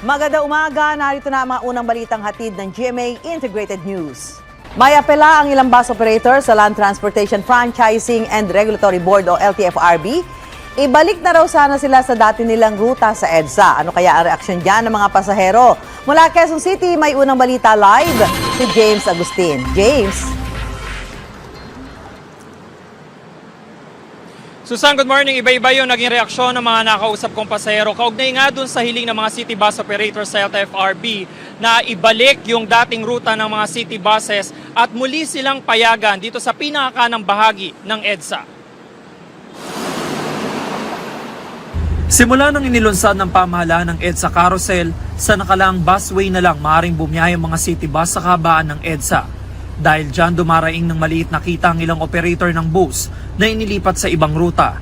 Magandang umaga, narito na ang mga unang balitang hatid ng GMA Integrated News. May apela ang ilang bus operator sa Land Transportation Franchising and Regulatory Board o LTFRB. Ibalik na raw sana sila sa dati nilang ruta sa EDSA. Ano kaya ang reaksyon dyan ng mga pasahero? Mula Quezon City, may unang balita live si James Agustin. James. Susan, good morning. Iba-iba yung naging reaksyon ng mga nakausap kong pasahero. Kaugnay nga dun sa hiling ng mga city bus operators sa LTFRB na ibalik yung dating ruta ng mga city buses at muli silang payagan dito sa pinakakanang bahagi ng EDSA. Simula nang inilunsad ng pamahalaan ng EDSA Carousel, sa nakalaang busway na lang maaaring bumiyahe ang mga city bus sa kahabaan ng EDSA. Dahil dyan dumaraing ng maliit na kita ang ilang operator ng bus na inilipat sa ibang ruta.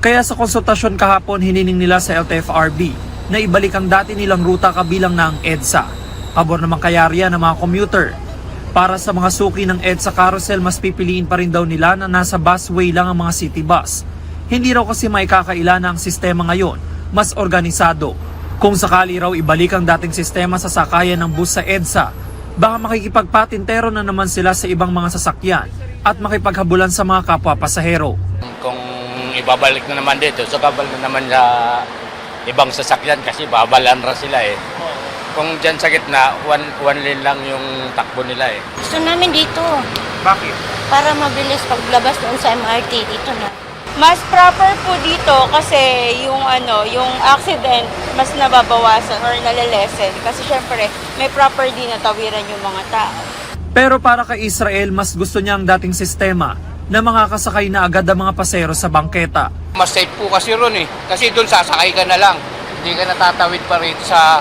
Kaya sa konsultasyon kahapon, hiniling nila sa LTFRB na ibalik ang dati nilang ruta kabilang na ang EDSA. Pabor naman kaya riyan ng mga commuter. Para sa mga suki ng EDSA Carousel, mas pipiliin pa rin daw nila na nasa busway lang ang mga city bus. Hindi raw kasi may kakaila na ang sistema ngayon, mas organisado. Kung sakali raw ibalik ang dating sistema sa sakayan ng bus sa EDSA, baka makikipagpatintero na naman sila sa ibang mga sasakyan at makipaghabulan sa mga kapwa pasahero. Kung ibabalik na naman dito, so kabal na naman sa ibang sasakyan kasi babalan ra sila eh. Kung dyan sa gitna, one lane lang yung takbo nila eh. Gusto namin dito. Bakit? Para mabilis paglabas doon sa MRT, dito na. Mas proper po dito kasi yung accident mas nababawasan or nalilesen kasi syempre may proper din na tawiran yung mga tao. Pero para kay Israel, mas gusto niya ang dating sistema na makakasakay na agad ang mga pasahero sa bangketa. Mas safe po kasi ron eh. Kasi doon sasakay ka na lang. Hindi ka natatawid pa rin sa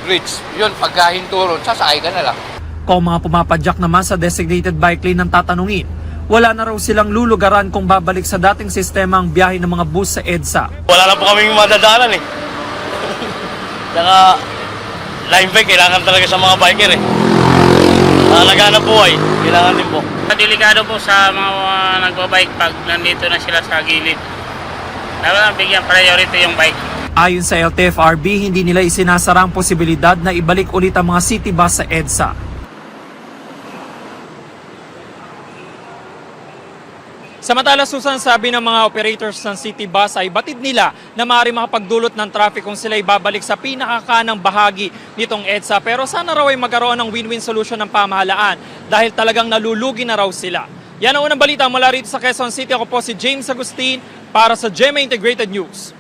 bridge. Yun, pagkahinto ron, sasakay ka na lang. Kung mga pumapadyak naman sa designated bike lane ng tatanungin, wala na raw silang lulugaran kung babalik sa dating sistema ang biyahe ng mga bus sa EDSA. Wala na po kaming madadaanan eh. Saka line bike kailangan talaga sa mga biker eh. Alagaan ng buhay, kailangan din po. Delikado po sa mga nagbabike pag nandito na sila sa gilid. Dapat bigyan priority yung bike. Ayon sa LTFRB, hindi nila isinasara ang posibilidad na ibalik ulit ang mga city bus sa EDSA. Samantala, Susan, sabi ng mga operators ng city bus ay batid nila na maaaring makapagdulot ng traffic kung sila ibabalik sa pinakakanang bahagi nitong EDSA. Pero sana raw ay magkaroon ng win-win solution ng pamahalaan dahil talagang nalulugi na raw sila. Yan ang unang balita mula rito sa Quezon City. Ako po si James Agustin para sa GMA Integrated News.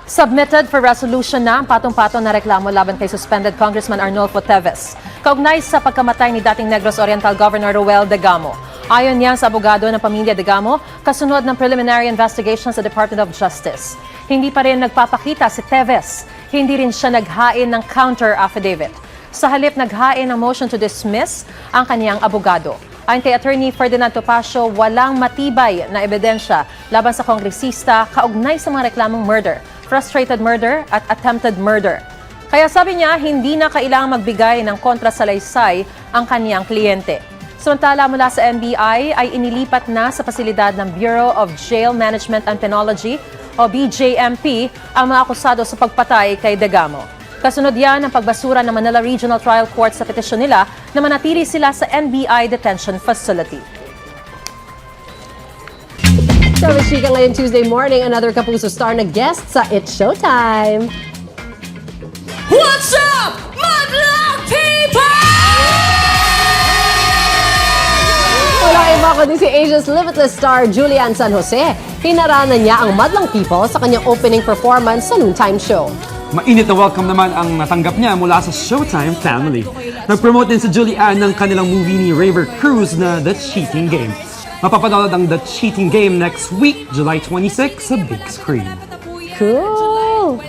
Submitted for resolution na ang patong-patong na reklamo laban kay suspended Congressman Arnulfo Teves. Kaugnay sa pagkamatay ni dating Negros Oriental Governor Roel Degamo. Ayon niya sa abogado ng pamilya Degamo, kasunod ng preliminary investigation sa Department of Justice. Hindi pa rin nagpapakita si Teves. Hindi rin siya naghain ng counter affidavit. Sa halip naghain ng motion to dismiss ang kaniyang abogado. Ayon kay Attorney Ferdinand Topacio, walang matibay na ebidensya laban sa kongresista kaugnay sa mga reklamong murder, frustrated murder at attempted murder. Kaya sabi niya, hindi na kailangang magbigay ng kontrasalaysay ang kaniyang kliyente. Samantala mula sa NBI ay inilipat na sa pasilidad ng Bureau of Jail Management and Penology o BJMP ang mga akusado sa pagpatay kay Degamo. Kasunod yan ang pagbasura ng Manila Regional Trial Court sa petisyon nila na manatili sila sa NBI Detention Facility. Sa Chika ngayon Tuesday morning, another Kapuso star na guest sa It's Showtime. What's up, Madlang people? Wala iba kundi si Asia's Limitless star Julian San Jose. Pinaranan niya ang Madlang People sa kanyang opening performance sa noontime show. Mainit na welcome naman ang natanggap niya mula sa Showtime family. Nag-promote din si Julian ng kanilang movie ni Raver Cruz na The Cheating Game. Mapapanood ang The Cheating Game next week, July 26 sa big screen. Cool!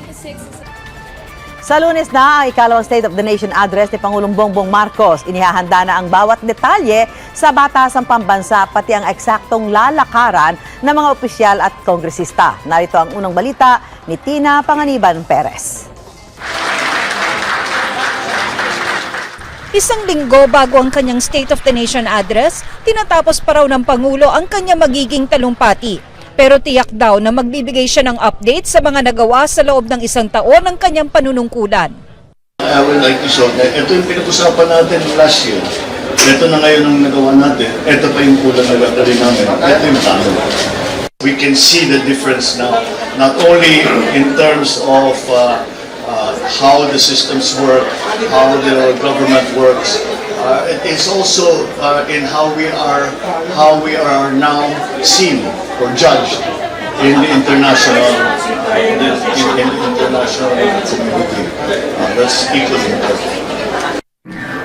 Sa Lunes na ang ikalawang State of the Nation address ni Pangulong Bongbong Marcos. Inihahanda na ang bawat detalye sa batasang pambansa pati ang eksaktong lalakaran ng mga opisyal at kongresista. Narito ang unang balita ni Tina Panganiban Perez. Isang linggo bago ang kanyang State of the Nation address, tinatapos pa raw ng Pangulo ang kanyang magiging talumpati. Pero tiyak daw na magbibigay siya ng update sa mga nagawa sa loob ng isang taon ng kanyang panunungkulan. I would like to show that ito yung pinag-usapan natin last year. Ito na ngayon ang nagawa natin. Ito pa yung kulang na gagawin namin. Ito yung tama. We can see the difference now, not only in terms of how the systems work, how the government works. It is also in how we are now seen or judged in the international community. That's equally important.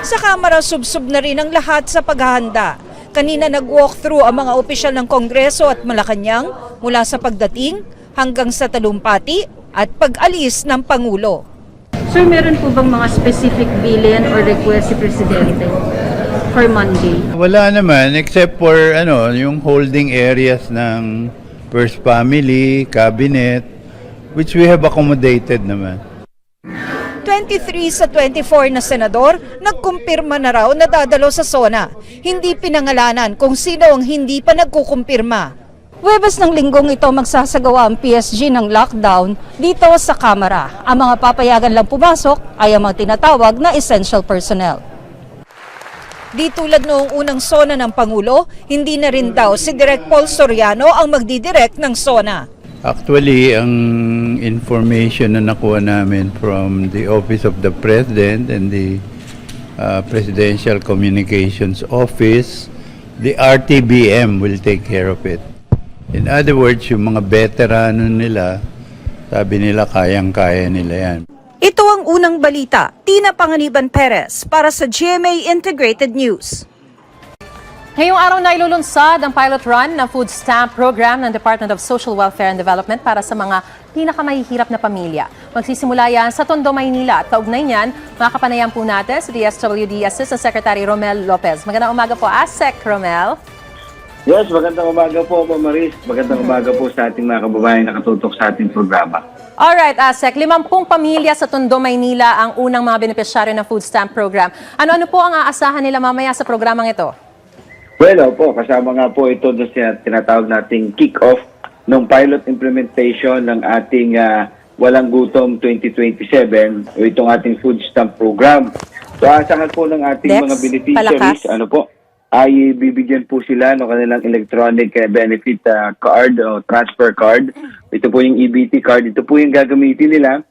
Sa Kamara, subsub na rin ang lahat sa paghahanda. Kanina nag-walkthrough ang mga opisyal ng Kongreso at Malacanang mula sa pagdating hanggang sa talumpati at pag-alis ng Pangulo. Sir, meron po bang mga specific billion or request si Presidente for Monday? Wala naman, except for yung holding areas ng First Family, Cabinet, which we have accommodated naman. 23 sa 24 na senador nagkumpirma na raw na dadalo sa SONA. Hindi pinangalanan kung sino ang hindi pa nagkukumpirma. Huwebes ng linggong ito magsasagawa ang PSG ng lockdown dito sa Kamara. Ang mga papayagan lang pumasok ay ang mga tinatawag na essential personnel. Di tulad noong unang SONA ng Pangulo, hindi na rin daw si Direk Paul Soriano ang magdidirect ng SONA. Actually, ang information na nakuha namin from the Office of the President and the Presidential Communications Office, the RTBM will take care of it. In other words, yung mga veterano nila, sabi nila kayang-kaya nila yan. Ito ang unang balita. Tina Panganiban Perez para sa GMA Integrated News. Ngayong araw na ilulunsad ang pilot run ng food stamp program ng Department of Social Welfare and Development para sa mga pinakamahihirap na pamilya. Magsisimula yan sa Tondo, Maynila at kaugnay niyan, makakapanayan po natin si DSWD Assistant Secretary Romel Lopez. Magandang umaga po, ASEC Romel. Yes, magandang umaga po, Maris. Magandang umaga po sa ating mga kababayan na nakatutok sa ating programa. Alright, ASEC, 50 pamilya sa Tondo, Maynila ang unang mga beneficiary ng food stamp program. Ano-ano po ang aasahan nila mamaya sa programang ito? Well, po, kasama nga po ito sa tinatawag nating kick-off ng pilot implementation ng ating Walang Gutom 2027 o itong ating food stamp program. So, asahan po ng ating mga beneficiaries, ay bibigyan po sila ng kanilang electronic benefit card o transfer card. Ito po yung EBT card. Ito po yung gagamitin nila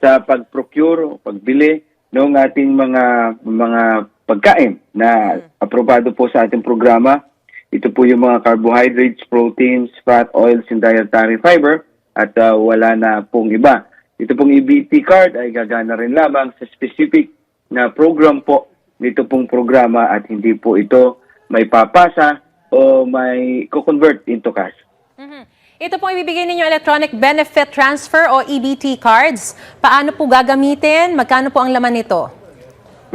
sa pag-procure o pagbili ng ating mga pagkain na aprobado po sa ating programa. Ito po yung mga carbohydrates, proteins, fat, oils, and dietary fiber at wala na pong iba. Ito pong EBT card ay gagana rin lamang sa specific na program po nito pong programa at hindi po ito may papasa o may co-convert into cash. Ito pong ibibigay ninyo electronic benefit transfer o EBT cards. Paano po gagamitin? Magkano po ang laman nito?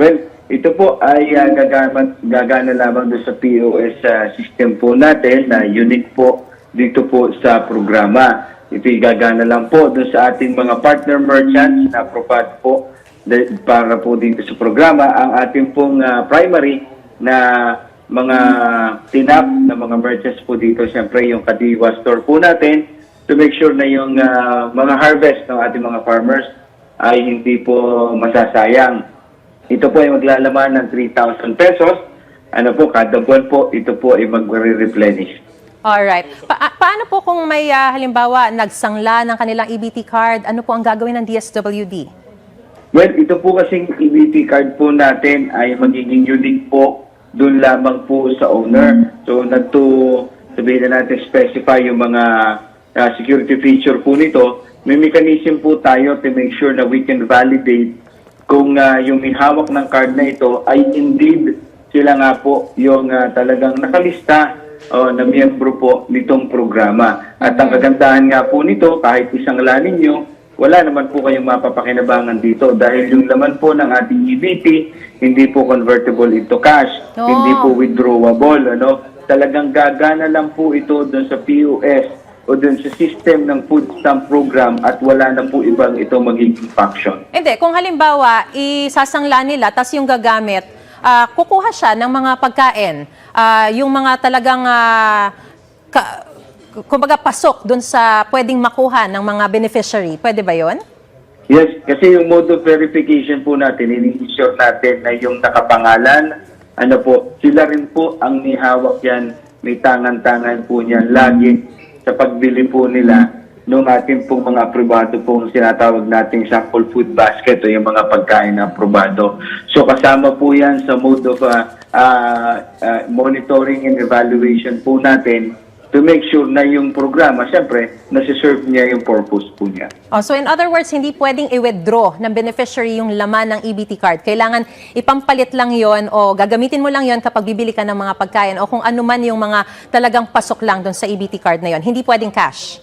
Well, ito po ay gagana lamang doon sa POS system po natin na unique po dito po sa programa. Ito ay gagana lang po doon sa ating mga partner merchants na approval po para po dito sa programa. Ang ating pong primary na mga tinap na mga merchants po dito, siyempre yung Kadiwa store po natin to make sure na yung mga harvest ng ating mga farmers ay hindi po masasayang. Ito po ay maglalaman ng 3,000 pesos. Kada buwan po, ito po ay mag-replenish. Alright. Paano po kung may halimbawa nagsangla ng kanilang EBT card? Ano po ang gagawin ng DSWD? Well, ito po kasing EBT card po natin ay magiging unique po doon lamang po sa owner. So, sabihin na natin specify yung mga security feature po nito. May mechanism po tayo to make sure na we can validate kung yung may hawak ng card na ito ay indeed sila nga po yung talagang nakalista na miyembro po nitong programa. At ang kagandahan nga po nito, kahit isang lanin nyo, wala naman po kayong mapapakinabangan dito dahil yung laman po ng ating EBT hindi po convertible into cash, hindi po withdrawable. Talagang gagana lang po ito doon sa POS o dun sa system ng food stamp program at wala na po ibang ito magiging function. Hindi, kung halimbawa isasangla nila tas yung gagamit, kukuha siya ng mga pagkain, yung mga talagang kumbaga pasok dun sa pwedeng makuha ng mga beneficiary. Pwede ba yon? Yes, kasi yung mode of verification po natin, ini-ensure natin na yung nakapangalan, sila rin po ang nihawak yan, may tangan-tangan po niyan lagi sa pagbili po nila nung ating pong mga aprobado pong sinatawag nating sample food basket o yung mga pagkain na aprobado. So kasama po yan sa mode of monitoring and evaluation po natin to make sure na yung programa, siyempre, nasiserve niya yung purpose po niya. So in other words, hindi pwedeng i-withdraw ng beneficiary yung laman ng EBT card. Kailangan ipampalit lang yon o gagamitin mo lang yon kapag bibili ka ng mga pagkain o kung ano man yung mga talagang pasok lang doon sa EBT card na yon. Hindi pwedeng cash.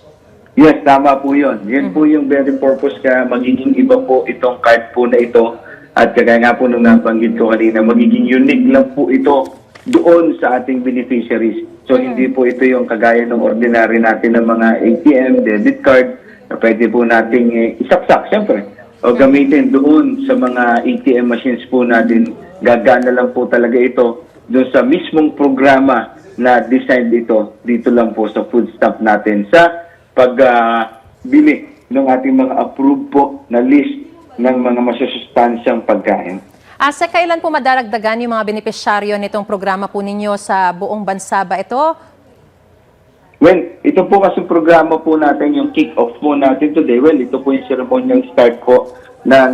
Yes, tama po yun. Yan po yung very purpose ka, magiging iba po itong card po na ito. At kagaya nga po nung nabanggit ko kanina, magiging unique lang po ito doon sa ating beneficiaries. So hindi po ito yung kagaya ng ordinary natin ng mga ATM, debit card, na pwede po nating isaksak, siyempre. O gamitin doon sa mga ATM machines po natin. Gagana lang po talaga ito doon sa mismong programa na designed ito. Dito lang po sa food stamp natin sa pagbili ng ating mga approved po na list ng mga masusustansyang pagkain. Sa kailan po madaragdagan yung mga benepisyaryo nitong programa po ninyo sa buong bansa ba ito? Well, ito po kasi programa po natin, yung kick-off po natin today. Well, ito po yung ceremonial start po ng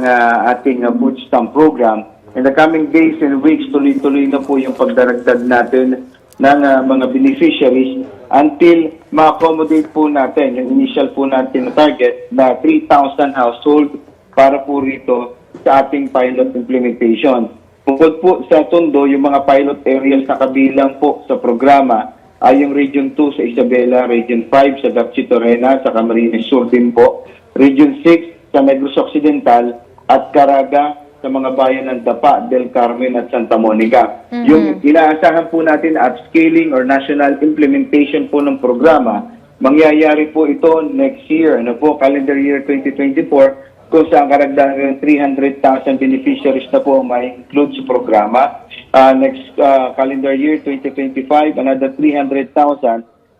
ating food stamp program. In the coming days and weeks, tuloy-tuloy na po yung pagdaragdag natin ng mga beneficiaries until ma-accommodate po natin yung initial po natin na target na 3,000 household para po rito sa ating pilot implementation. Bukod po sa Tondo, yung mga pilot areas na kabilang po sa programa ay yung Region 2 sa Isabela, Region 5 sa Dapchi-Torena, sa Camarines Sur din po, Region 6 sa Negros Occidental at Caraga sa mga bayan ng Dapa, Del Carmen at Santa Monica. Yung inaasahan po natin upscaling or national implementation po ng programa, mangyayari po ito next year, calendar year 2024, kung saan karagdagan 300,000 beneficiaries na po may include sa programa. Next calendar year 2025, another 300,000.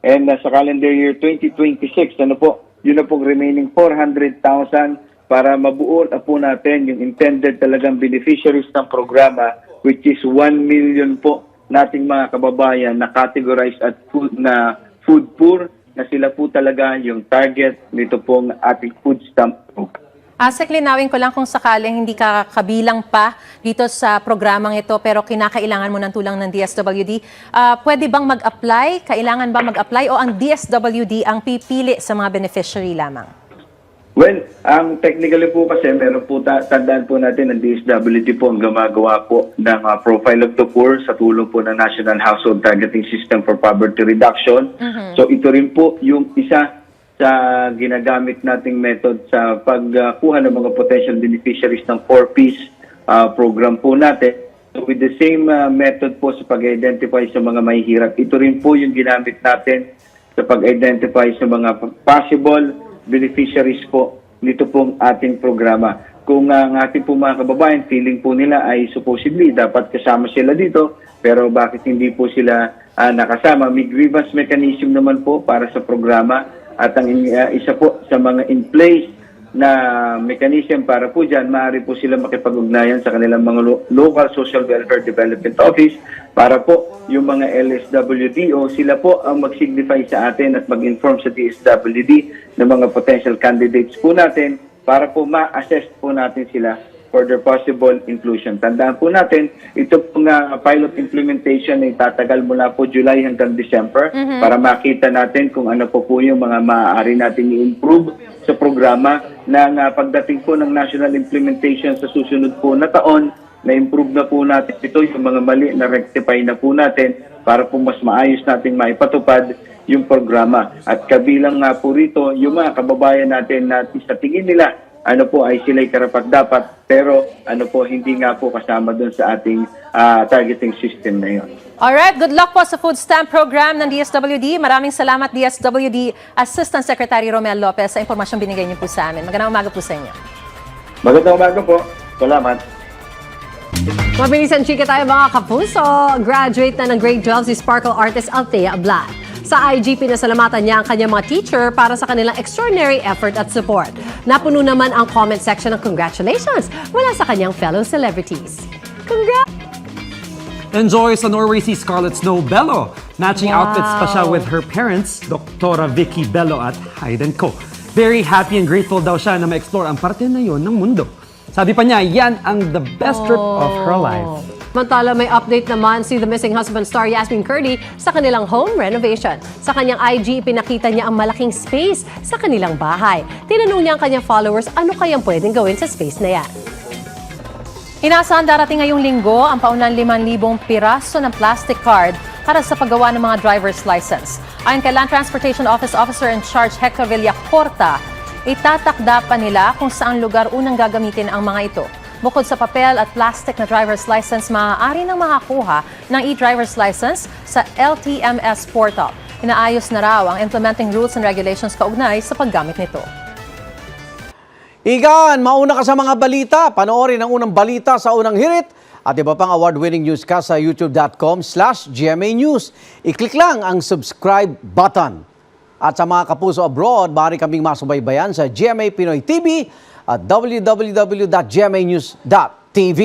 And sa calendar year 2026, yun na po remaining 400,000 para mabuo na po natin yung intended talagang beneficiaries ng programa, which is 1 million po nating mga kababayan na categorized at food poor, na sila po talaga yung target nito pong ating food stamp program. Sek, linawin ko lang kung sakaling hindi ka kabilang pa dito sa programang ito pero kinakailangan mo ng tulong ng DSWD, pwede bang mag-apply? Kailangan ba mag-apply o ang DSWD ang pipili sa mga beneficiary lamang? Well, ang technically po kasi, meron po tandaan po natin ng DSWD po ang gumagawa po ng profile of the poor sa tulong po ng National Household Targeting System for Poverty Reduction. So ito rin po yung isa sa ginagamit nating method sa pagkuha ng mga potential beneficiaries ng 4Ps program po natin. So with the same method po sa pag-identify sa mga mahihirap, ito rin po yung ginamit natin sa pag-identify sa mga possible beneficiaries po nito pong ating programa. Kung ang ating po mga kababayan, feeling po nila ay supposedly dapat kasama sila dito, pero bakit hindi po sila nakasama? May grievance mechanism naman po para sa programa at ang isa po sa mga in place na mechanism para po dyan, maaari po sila makipag-ugnayan sa kanilang mga local social welfare development office para po yung mga LSWD sila po ang mag-signify sa atin at mag-inform sa DSWD ng mga potential candidates po natin para po ma-assess po natin sila for their possible inclusion. Tandaan po natin, ito pong pilot implementation ay tatagal mula po July hanggang December para makita natin kung ano po yung mga maaari natin i-improve sa programa ng pagdating po ng national implementation sa susunod po na taon, na-improve na po natin ito, yung mga mali na rectify na po natin para po mas maayos natin maipatupad yung programa. At kabilang nga po rito, yung mga kababayan natin na sa tingin nila ay sila'y karapat-dapat, pero hindi nga po kasama doon sa ating targeting system na yun. Alright, good luck po sa food stamp program ng DSWD. Maraming salamat DSWD Assistant Secretary Romel Lopez sa impormasyong binigay niyo po sa amin. Magandang umaga po sa inyo. Magandang umaga po. Salamat. Mabilisan chika tayo mga kapuso. Graduate na ng grade 12 si Sparkle artist Althea Ablad. Sa IG, pinasalamatan niya ang kanyang mga teacher para sa kanilang extraordinary effort at support. Napuno naman ang comment section ng congratulations mula sa kanyang fellow celebrities. Congrats! Enjoy sa Norway si Scarlett Snow Bello. Matching Wow. outfits pa siya with her parents, Dr. Vicky Bello at Hayden Co. Very happy and grateful daw siya na ma-explore ang parte na yon ng mundo. Sabi pa niya, yan ang the best trip of her life. Samantala, may update naman si The Missing Husband star Yasmin Curdy sa kanilang home renovation. Sa kanyang IG, pinakita niya ang malaking space sa kanilang bahay. Tinanong niya ang kanyang followers ano kayang pwedeng gawin sa space na yan. Inaasahan darating ngayong linggo ang paunang 5,000 piraso ng plastic card para sa paggawa ng mga driver's license. Ayon kay Land Transportation Office Officer in Charge Hector Villacorta, itatakda pa nila kung saang lugar unang gagamitin ang mga ito. Bukod sa papel at plastic na driver's license, maaari nang makakuha ng e-driver's license sa LTMS portal. Inaayos na raw ang implementing rules and regulations kaugnay sa paggamit nito. Igan, mauna ka sa mga balita. Panoorin ang unang balita sa unang hirit at iba pang award-winning newscast sa youtube.com/GMA News. I-click lang ang subscribe button. At sa mga kapuso abroad, maaari kaming masubaybayan sa GMA Pinoy TV at www.gmanews.tv.